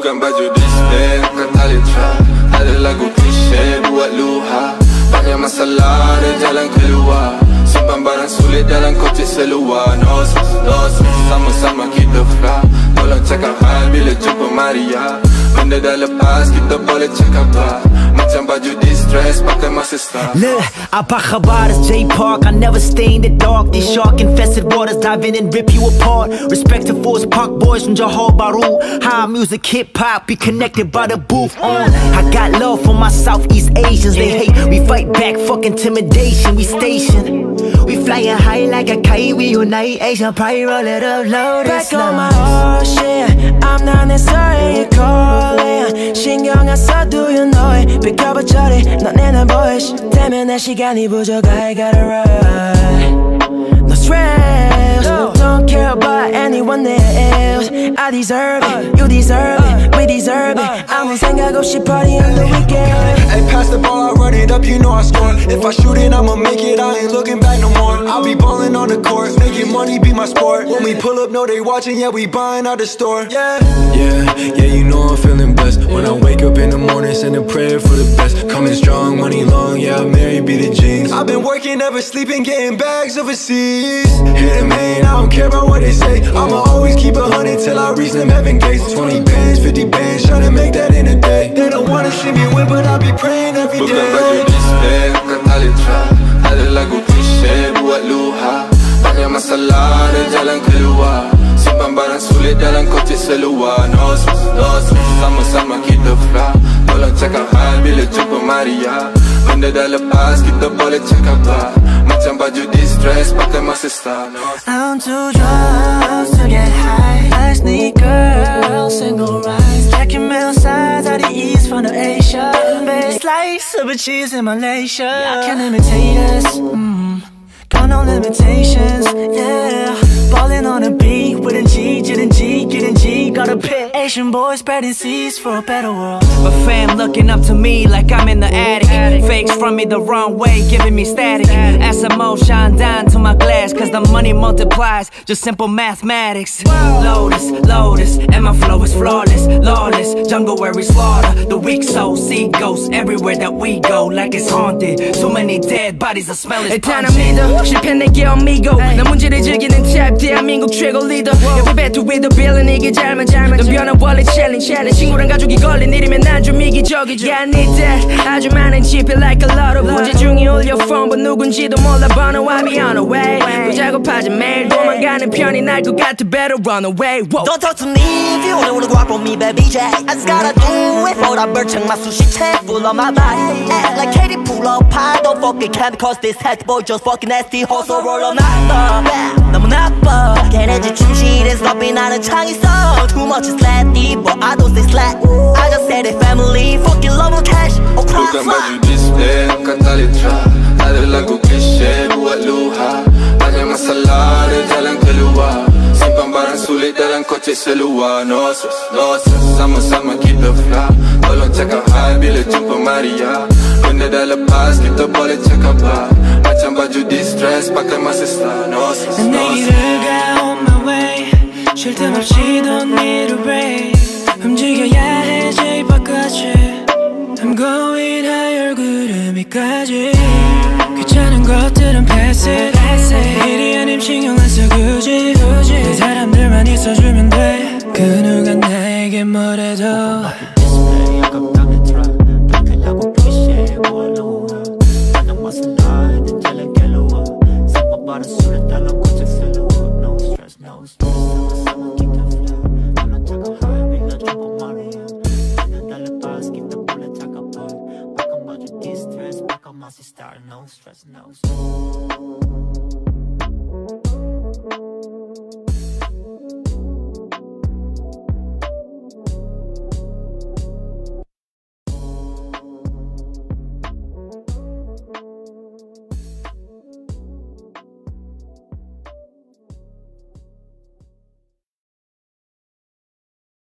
Bukan baju display, bukan tali trap. Ada lagu klise buat luha. Banyak masalah ada jalan keluar. Simpan barang sulit dalam kotak seluar. No stress, no stress, sama-sama kita fly. Tolong cakap hal bila jumpa Maria. Benda dah lepas, kita boleh cakap bar. Macam baju distress, pakai masa start. Look, apa khabar, it's J Park. I never stay in the dark. These shark infested waters dive in and rip you apart. Respect to Force Park boys from Johor Bahru. High music, hip hop, be connected by the booth on. I got love for my Southeast Asians. They hate, we fight back, fuck intimidation. We station, we flying high like a kite. We unite, Asian pride, roll it up, load it. Back on my horse, yeah. I'm not necessarily calling. 신경 안 써, do you know it? Pick up a jolly, 넌 내는 boyish. 때문에 시간이 부족해, I gotta run. No stress, don't care about anyone else. I deserve it, you deserve it, we deserve it. 아무 생각 없이 party on the weekend. Hey, pass the ball, I run it up, you know I score. If I shoot it, I'ma make it, I ain't looking back no more. I'll be ballin' on the court, making money be my sport. When we pull up, know they watching, yeah, we buying out the store. Yeah, you know I'm feeling blessed. When I wake up in the morning, send a prayer for the best. Coming strong, money long, yeah, I'm married, be the jeans. I've been working, never sleeping, getting bags overseas. Hit a main, I don't care about what they say. I'ma always keep 100 till I reach them heaven gates. 20 bands, 50 bands, tryna make that in a day. They don't wanna see me win, but I be praying every day. Bukan baju display, bukan tali trap. Ada lagu klise buat luha. Banyak masalah ada jalan keluar. Simpan barang sulit dalam kotak seluar. No stress, no stress, sama-sama kita fly. Tolong cakap hal bila jumpa Maria. Benda dah lepas, kita boleh cakap bar. Macam baju distress, pakai masa start. I'm too drunk to get high. I sneak girls, single rise. Jacking middle sides out the east from the Asia. Best slice of a cheese in Malaysia. I can't imitate us, got no limitations, yeah. Ballin' on a beat with a G, getting G, got a pit. Asian boys spreading seeds for a better world. My fam looking up to me like I'm in the attic. Fakes from me the wrong way, giving me static. SMO shine down to my glass, cause the money multiplies, just simple mathematics. Lotus, lotus, and my flow is flawless. Lawless, jungle where we slaughter the weak soul. See ghosts everywhere that we go, like it's haunted. Too many dead bodies, the smell is pungent. 실패 내게 amigo. 난 문제를 즐기는 type, 대한민국 최고 리더. Every battle with a villain, 이게 잘만 넌 변한 원래 challenge. 친구랑 가족이 걸린 일이면 난 좀 이기적이죠. Yeah, I need that. 아주 많은 지폐 like a lot of 문제 중에 올려 phone, but 누군지도 몰라. But no, I'll be on the way. 부작업하지 매일 도망가는 편이 날 것 같아. Better run away. Whoa. Don't talk to me if you wanna walk from me, baby Jack. I just gotta do it for that bird. My sushi tank full of my body. Act like Katie pull up pie. Don't fucking can cause this hat boy just fucking nasty. Hustle roll on 나빠 너무 나빠. 걔네들 충실해 sloppy 나는 창의성. Too much is slatty, but I don't say slat. I just said it family, fucking love and cash. Oh crap. Bukan baju display, bukan tali trap. Ada lagu klise buat luha. Banyak masalah ada jalan keluar. Simpan barang sulit dalam kotak seluar. No stress, no stress, sama-sama kita fly. Tolong cakap hal bila jumpa Maria. Benda dah lepas, kita boleh cakap bar. Macam baju distress, pakai masa start. No stress, no stress. 내일을 가 on my way. 쉴 틈 없이 don't need a break. 움직여야 해 J-Park까지. I'm going higher 구름 위까지. 귀찮은 것들은 pass it. 일이 아님 신경 안 써 굳이. 그 사람들만 있어주면 돼. 그 누가 나에게 뭐래도. No stress, no stress.